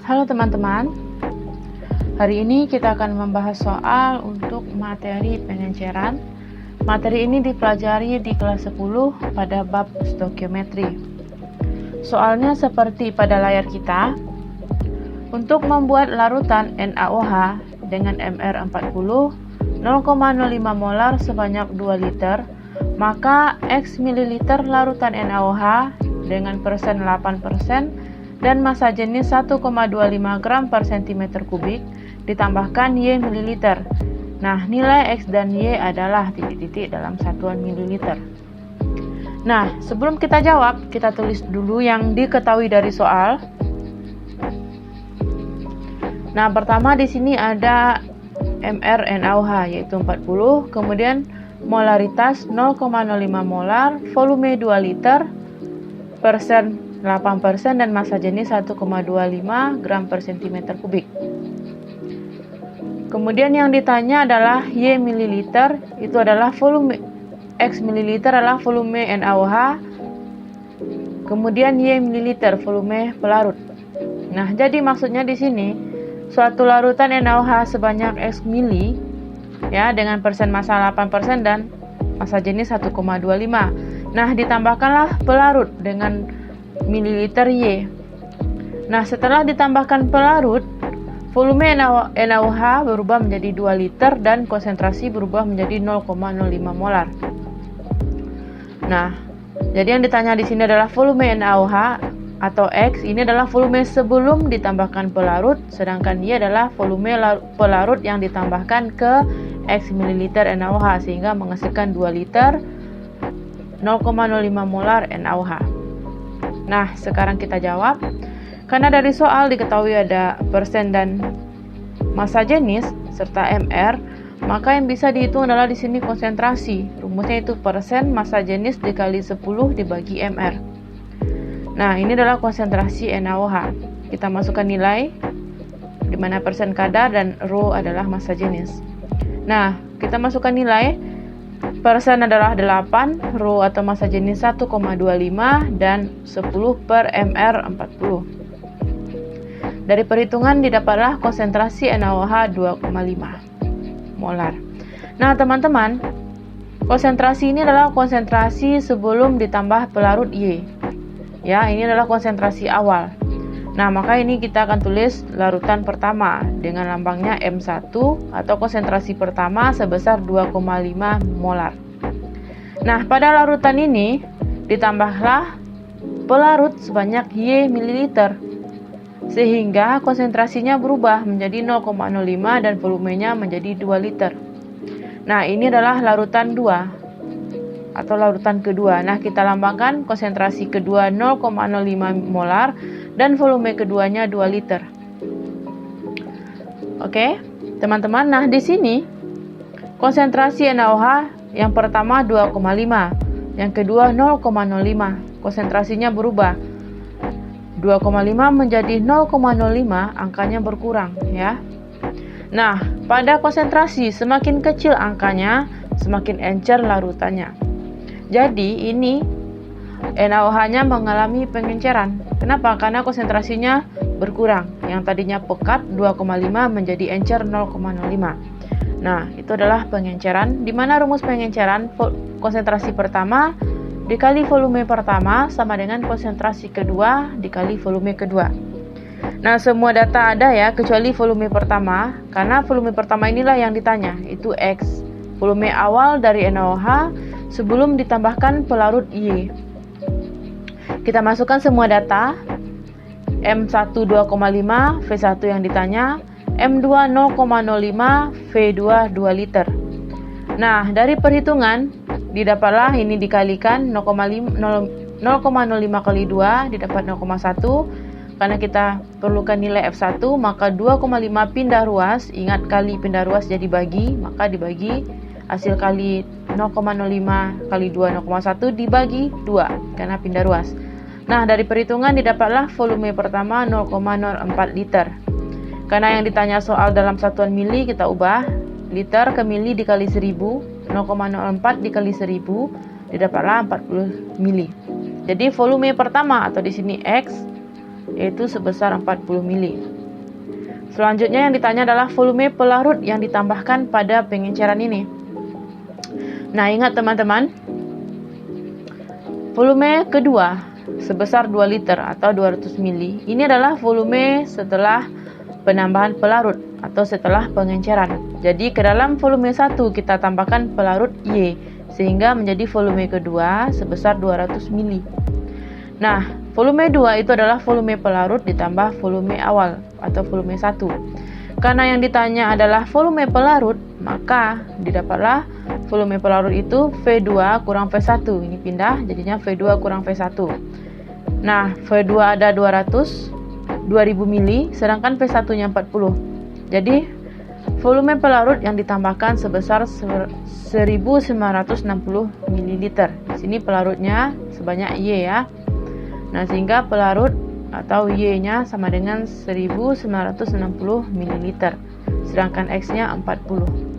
Halo teman-teman, hari ini kita akan membahas soal untuk materi pengenceran. Materi ini dipelajari di kelas 10 pada bab stokiometri. Soalnya seperti pada layar kita. Untuk membuat larutan NaOH dengan MR40 0,05 molar sebanyak 2 liter, maka X mililiter larutan NaOH dengan persen 8% dan massa jenis 1,25 gram per cm kubik ditambahkan Y mililiter. Nah, nilai X dan Y adalah titik-titik dalam satuan mililiter. Nah, sebelum kita jawab, kita tulis dulu yang diketahui dari soal. Nah, pertama di sini ada MrNaOH yaitu 40, kemudian molaritas 0,05 molar, volume 2 liter, persen 8% dan massa jenis 1,25 gram per cm kubik. Kemudian yang ditanya adalah Y mililiter, itu adalah volume, X mililiter adalah volume NaOH, kemudian Y mililiter volume pelarut. Nah, jadi maksudnya di sini suatu larutan NaOH sebanyak X mili ya dengan persen massa 8% dan massa jenis 1,25. Nah, ditambahkanlah pelarut dengan mililiter Y. Nah, setelah ditambahkan pelarut, volume NaOH berubah menjadi 2 liter dan konsentrasi berubah menjadi 0,05 molar. Nah, jadi yang ditanya di sini adalah volume NaOH atau X. Ini adalah volume sebelum ditambahkan pelarut, sedangkan Y adalah volume pelarut yang ditambahkan ke X mililiter NaOH sehingga menghasilkan 2 liter 0,05 molar NaOH. Nah, sekarang kita jawab. Karena dari soal diketahui ada persen dan massa jenis serta MR, maka yang bisa dihitung adalah di sini konsentrasi. Rumusnya itu persen massa jenis dikali 10 dibagi MR. Nah, ini adalah konsentrasi NaOH. Kita masukkan nilai di mana persen kadar dan rho adalah massa jenis. Nah, kita masukkan nilai. Persen adalah 8, rho atau massa jenis 1,25 dan 10 per MR40. Dari perhitungan didapatlah konsentrasi NaOH 2,5 molar. Nah, teman-teman, konsentrasi ini adalah konsentrasi sebelum ditambah pelarut Y. Ya, ini adalah konsentrasi awal. Nah, maka ini kita akan tulis larutan pertama dengan lambangnya M1 atau konsentrasi pertama sebesar 2,5 molar. Nah, pada larutan ini ditambahlah pelarut sebanyak Y mililiter sehingga konsentrasinya berubah menjadi 0,05 dan volumenya menjadi 2 liter. Nah, ini adalah larutan 2 atau larutan kedua. Nah, kita lambangkan konsentrasi kedua 0,05 molar dan volume keduanya 2 liter. Oke, teman-teman. Nah, di sini konsentrasi NaOH yang pertama 2,5, yang kedua 0,05. Konsentrasinya berubah. 2,5 menjadi 0,05, angkanya berkurang ya. Nah, pada konsentrasi semakin kecil angkanya, semakin encer larutannya. Jadi, ini NaOH-nya mengalami pengenceran. Kenapa? Karena konsentrasinya berkurang. Yang tadinya pekat 2,5 menjadi encer 0,05. Nah, itu adalah pengenceran. Di mana rumus pengenceran konsentrasi pertama dikali volume pertama sama dengan konsentrasi kedua dikali volume kedua. Nah, semua data ada ya kecuali volume pertama, karena volume pertama inilah yang ditanya, itu X. Volume awal dari NaOH sebelum ditambahkan pelarut Y. Kita masukkan semua data. M1 2,5, V1 yang ditanya, M2 0,05, V2 2 liter. Nah, dari perhitungan didapatlah ini dikalikan 0,05 kali 2 didapat 0,1. Karena kita perlukan nilai F1, maka 2,5 pindah ruas. Ingat kali pindah ruas jadi bagi, maka dibagi hasil kali 0,05 kali 2 0,1 dibagi 2 karena pindah ruas. Nah, dari perhitungan didapatlah volume pertama 0,04 liter. Karena yang ditanya soal dalam satuan mili, kita ubah liter ke mili dikali 1000, 0,04 dikali 1000 didapatlah 40 mili. Jadi volume pertama atau di sini X yaitu sebesar 40 mili. Selanjutnya yang ditanya adalah volume pelarut yang ditambahkan pada pengenceran ini. Nah, ingat teman-teman, volume kedua sebesar 2 liter atau 200 ml. Ini adalah volume setelah penambahan pelarut atau setelah pengenceran. Jadi ke dalam volume 1 kita tambahkan pelarut Y sehingga menjadi volume kedua sebesar 200 ml. Nah, volume 2 itu adalah volume pelarut ditambah volume awal atau volume 1. Karena yang ditanya adalah volume pelarut, maka didapatlah volume pelarut itu V2 kurang V1. Ini pindah jadinya V2 kurang V1. Nah, V2 ada 2000 ml, sedangkan V1-nya 40. Jadi, volume pelarut yang ditambahkan sebesar 1960 ml. Di sini pelarutnya sebanyak Y ya. Nah, sehingga pelarut atau Y-nya sama dengan 1960 ml, sedangkan X-nya 40.